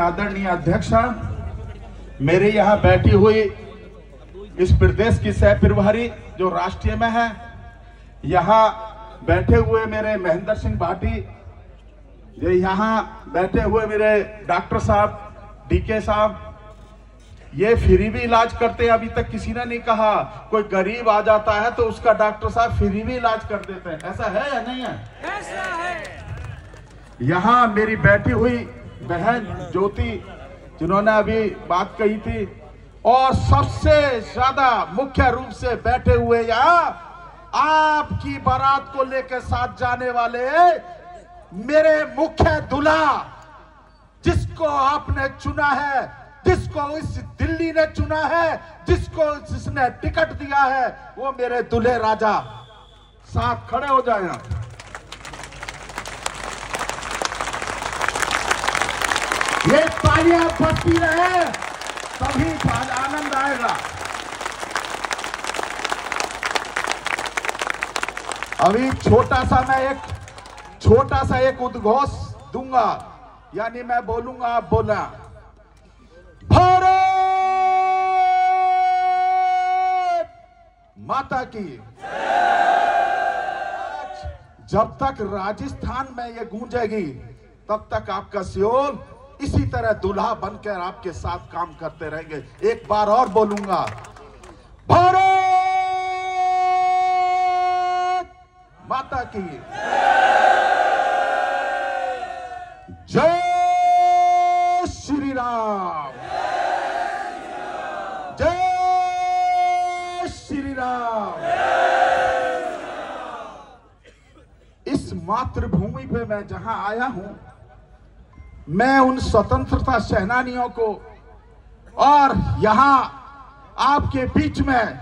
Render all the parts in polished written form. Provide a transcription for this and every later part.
आदरणीय अध्यक्ष, मेरे यहाँ बैठी हुई इस प्रदेश की सह प्रभारी जो राष्ट्रीय में है, यहाँ बैठे हुए मेरे महेंद्र सिंह भाटी, ये यहाँ बैठे हुए मेरे डॉक्टर साहब डीके साहब, ये फ्री भी इलाज करते हैं। अभी तक किसी ने नहीं कहा कोई गरीब आ जाता है तो उसका डॉक्टर साहब फ्री भी इलाज कर देते हैं। ऐसा है या नहीं है? ऐसा है। यहाँ मेरी बैठी हुई बहन ज्योति, जिन्होंने अभी बात कही थी, और सबसे ज्यादा मुख्य रूप से बैठे हुए यहाँ आपकी बारात को लेकर साथ जाने वाले मेरे मुख्य दूल्हा, जिसको आपने चुना है, जिसको इस दिल्ली ने चुना है, जिसने टिकट दिया है, वो मेरे दूल्हे राजा। साथ खड़े हो जाए। ये तालियां बजती रहे तभी आनंद आएगा। अभी छोटा सा एक उद्घोष दूंगा, यानी मैं बोलूंगा, आप बोला, भारत माता की। जब तक राजस्थान में ये गूंजेगी तब तक आपका सियोल इसी तरह दूल्हा बनकर आपके साथ काम करते रहेंगे। एक बार और बोलूंगा, भारत माता की जय श्री राम, जय श्री राम। इस मातृभूमि पे मैं जहां आया हूं, मैं उन स्वतंत्रता सेनानियों को और यहां आपके बीच में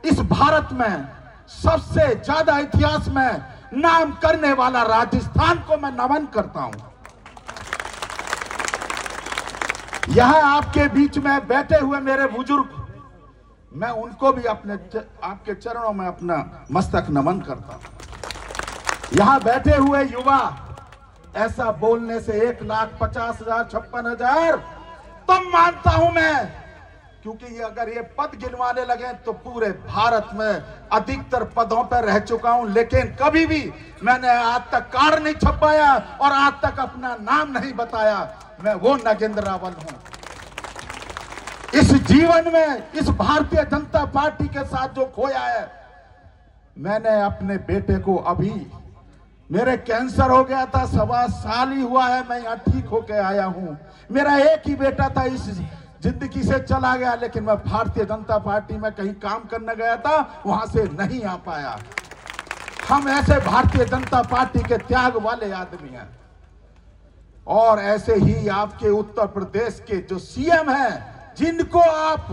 इस भारत में सबसे ज्यादा इतिहास में नाम करने वाला राजस्थान को मैं नमन करता हूं। यहां आपके बीच में बैठे हुए मेरे बुजुर्ग, मैं उनको भी आपके चरणों में अपना मस्तक नमन करता हूं। यहां बैठे हुए युवा, ऐसा बोलने से 1,50,000 56,000 तब मानता हूं मैं, क्योंकि अगर ये पद गिनवाने लगे तो पूरे भारत में अधिकतर पदों पर रह चुका हूं, लेकिन कभी भी मैंने आज तक कार्ड नहीं छपाया और आज तक अपना नाम नहीं बताया। मैं वो नागेंद्र रावल हूं। इस जीवन में इस भारतीय जनता पार्टी के साथ जो खोया है, मैंने अपने बेटे को, अभी मेरे कैंसर हो गया था, 1.25 साल ही हुआ है, मैं यहाँ ठीक होके आया हूँ। मेरा एक ही बेटा था, इस जिंदगी से चला गया, लेकिन मैं भारतीय जनता पार्टी में कहीं काम करने गया था, वहां से नहीं आ पाया। हम ऐसे भारतीय जनता पार्टी के त्याग वाले आदमी हैं। और ऐसे ही आपके उत्तर प्रदेश के जो सीएम हैं, जिनको आप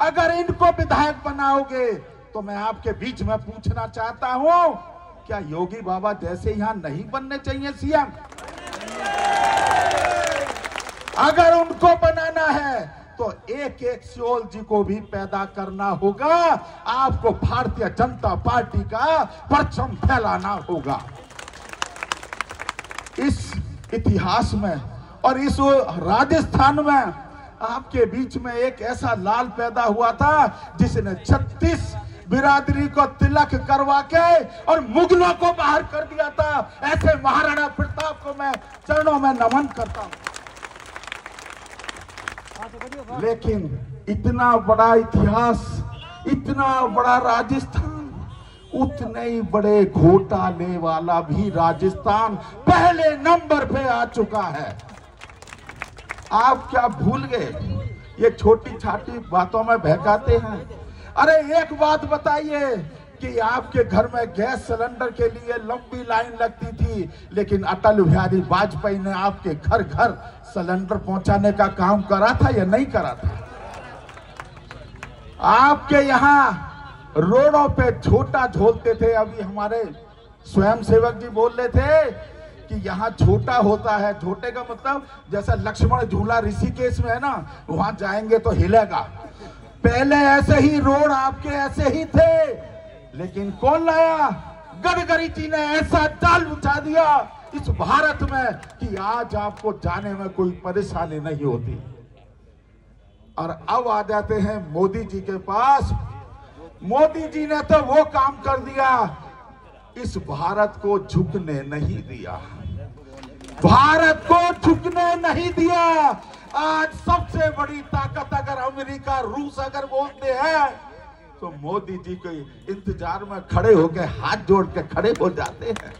अगर इनको विधायक बनाओगे तो मैं आपके बीच में पूछना चाहता हूं, क्या योगी बाबा जैसे यहां नहीं बनने चाहिए सीएम? अगर उनको बनाना है तो एक एक सियोल जी को भी पैदा करना होगा। आपको भारतीय जनता पार्टी का परचम फैलाना होगा। इस इतिहास में और इस राजस्थान में आपके बीच में एक ऐसा लाल पैदा हुआ था जिसने 36 बिरादरी को तिलक करवा के और मुगलों को बाहर कर दिया था। ऐसे महाराणा प्रताप को मैं चरणों में नमन करता हूं। लेकिन इतना बड़ा इतिहास, इतना बड़ा राजस्थान, उतने ही बड़े घोटाले वाला भी राजस्थान पहले नंबर पे आ चुका है। आप क्या भूल गए? ये छोटी छोटी बातों में बहकाते हैं। अरे एक बात बताइए कि आपके घर में गैस सिलेंडर के लिए लंबी लाइन लगती थी, लेकिन अटल बिहारी वाजपेयी ने आपके घर घर सिलेंडर पहुंचाने का काम करा था या नहीं करा था? आपके यहाँ रोडों पे छोटा झोलते थे। अभी हमारे स्वयंसेवक जी बोल रहे थे कि यहाँ छोटा होता है। छोटे का मतलब जैसा लक्ष्मण झूला ऋषिकेश में है ना, वहां जाएंगे तो हिलेगा। पहले ऐसे ही रोड आपके ऐसे ही थे, लेकिन कौन लाया? गडकरी जी ने ऐसा जाल बिछा दिया इस भारत में कि आज आपको जाने में कोई परेशानी नहीं होती। और अब आ जाते हैं मोदी जी के पास। मोदी जी ने तो वो काम कर दिया, इस भारत को झुकने नहीं दिया, भारत को झुकने नहीं दिया। आज सबसे बड़ी ताकत अगर अमेरिका रूस अगर बोलते हैं तो मोदी जी के इंतजार में खड़े होकर हाथ जोड़ के खड़े हो जाते हैं।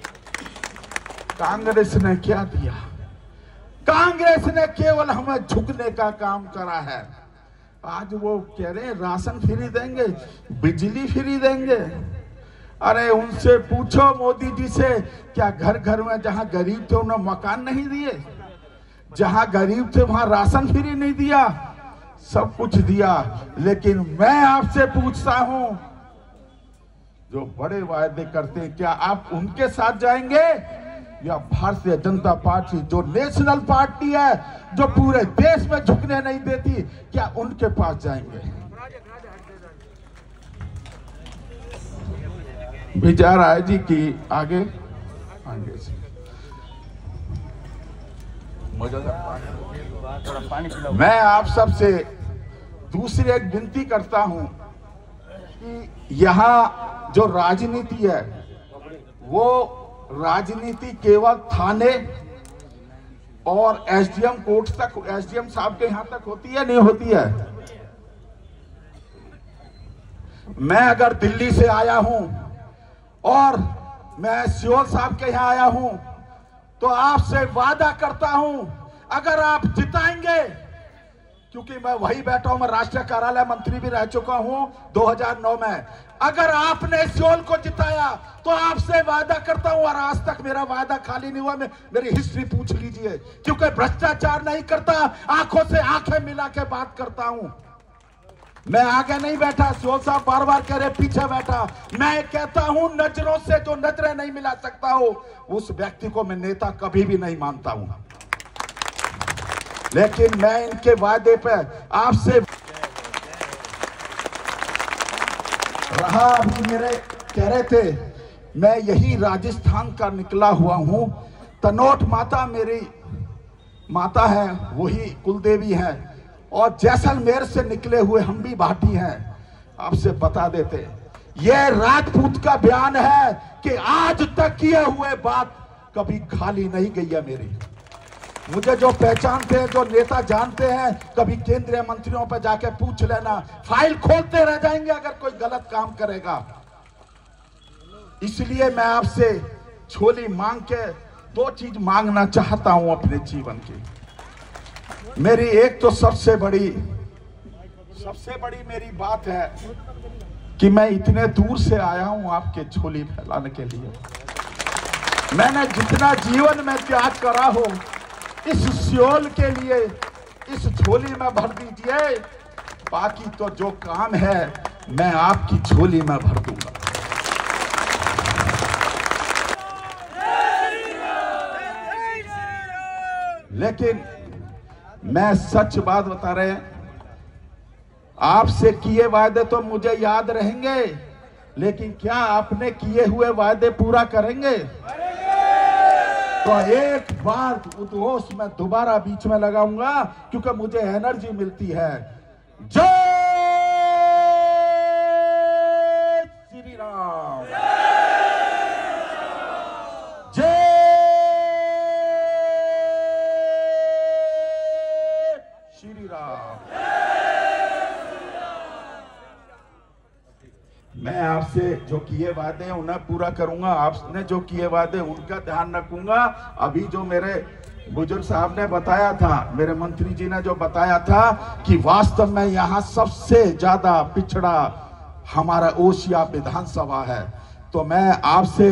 कांग्रेस ने क्या दिया? कांग्रेस ने केवल हमें झुकने का काम करा है। आज वो कह रहे हैं राशन फ्री देंगे, बिजली फ्री देंगे। अरे उनसे पूछो मोदी जी से, क्या घर घर में जहां गरीब थे उन्हें मकान नहीं दिए? जहां गरीब थे वहां राशन फ्री नहीं दिया? सब कुछ दिया। लेकिन मैं आपसे पूछता हूं, जो बड़े वायदे करते हैं क्या आप उनके साथ जाएंगे या भारतीय जनता पार्टी जो नेशनल पार्टी है, जो पूरे देश में झुकने नहीं देती, क्या उनके पास जाएंगे? विचार आए जी की आगे आगे से मैं आप सबसे दूसरी एक विनती करता हूं कि यहाँ जो राजनीति है वो राजनीति केवल थाने और एसडीएम कोर्ट तक, एसडीएम साहब के यहां तक होती है, नहीं होती है? मैं अगर दिल्ली से आया हूं और मैं सियोल साहब के यहां आया हूं तो आपसे वादा करता हूं, अगर आप जिताएंगे, क्योंकि मैं वही बैठा हूं, मैं राष्ट्रीय कार्यालय मंत्री भी रह चुका हूं 2009 में। अगर आपने सियोल को जिताया तो आपसे वादा करता हूं, और आज तक मेरा वादा खाली नहीं हुआ, मेरी हिस्ट्री पूछ लीजिए, क्योंकि भ्रष्टाचार नहीं करता, आंखों से आंखें मिला के बात करता हूं। मैं आगे नहीं बैठा, सियोल साहब बार बार कह रहे पीछे बैठा। मैं कहता हूं नजरों से जो नजरें नहीं मिला सकता हो उस व्यक्ति को मैं नेता कभी भी नहीं मानता हूं। लेकिन मैं इनके वादे पे आपसे रहा, अभी मेरे कह रहे थे, मैं यही राजस्थान का निकला हुआ हूं। तनोट माता मेरी माता है, वही कुलदेवी है, और जैसलमेर से निकले हुए हम भी भाटी हैं। आपसे बता देते, ये राजपूत का बयान है कि आज तक किए हुए बात कभी खाली नहीं गई है मेरी। मुझे जो पहचानते हैं, जो नेता जानते हैं, कभी केंद्रीय मंत्रियों पर जाके पूछ लेना, फाइल खोलते रह जाएंगे अगर कोई गलत काम करेगा। इसलिए मैं आपसे झोली मांग के दो चीज मांगना चाहता हूं अपने जीवन की। मेरी एक तो सबसे बड़ी मेरी बात है कि मैं इतने दूर से आया हूं आपके झोली फैलाने के लिए। मैंने जितना जीवन में त्याग करा हो इस सियोल के लिए, इस झोली में भर दीजिए। बाकी तो जो काम है मैं आपकी झोली में भर दूंगा। लेकिन मैं सच बात बता रहे हैं, आपसे किए वादे तो मुझे याद रहेंगे, लेकिन क्या आपने किए हुए वादे पूरा करेंगे? तो एक बार उद्घोष में दोबारा बीच में लगाऊंगा, क्योंकि मुझे एनर्जी मिलती है। जय श्री राम, जय श्री राम। मैं आपसे जो किए वादे हैं उन्हें पूरा करूंगा, आपने जो किए वादे उनका ध्यान रखूंगा। अभी जो मेरे बुजुर्ग साहब ने बताया था, मेरे मंत्री जी ने जो बताया था कि वास्तव में यहाँ सबसे ज्यादा पिछड़ा हमारा ओसिया विधानसभा है, तो मैं आपसे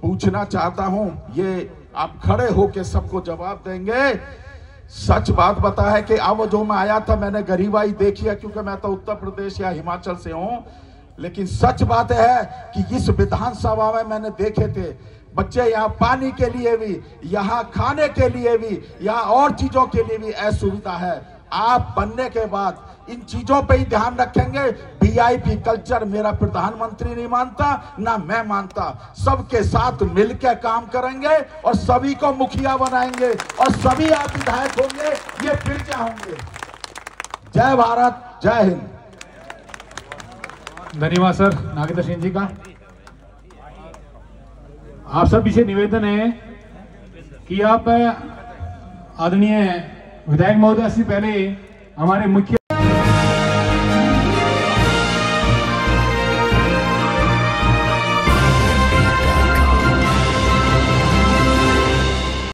पूछना चाहता हूं, ये आप खड़े होके सबको जवाब देंगे। सच बात बता है कि अब जो मैं आया था मैंने गरीबाई देखी है, क्योंकि मैं तो उत्तर प्रदेश या हिमाचल से हूं, लेकिन सच बात है कि इस विधानसभा में मैंने देखे थे बच्चे यहाँ पानी के लिए भी, यहाँ खाने के लिए भी, यहाँ और चीजों के लिए भी असुविधा है। आप बनने के बाद इन चीजों पे ही ध्यान रखेंगे। वीआईपी कल्चर मेरा प्रधानमंत्री नहीं मानता, ना मैं मानता। सबके साथ मिलकर काम करेंगे और सभी को मुखिया बनाएंगे और सभी आप विधायक होंगे, ये फिर क्या होंगे। जय भारत, जय हिंद। धन्यवाद सर नागेंद्र सिंह जी का। आप सब से निवेदन है कि आप आदरणीय विधायक महोदय से पहले हमारे मुख्य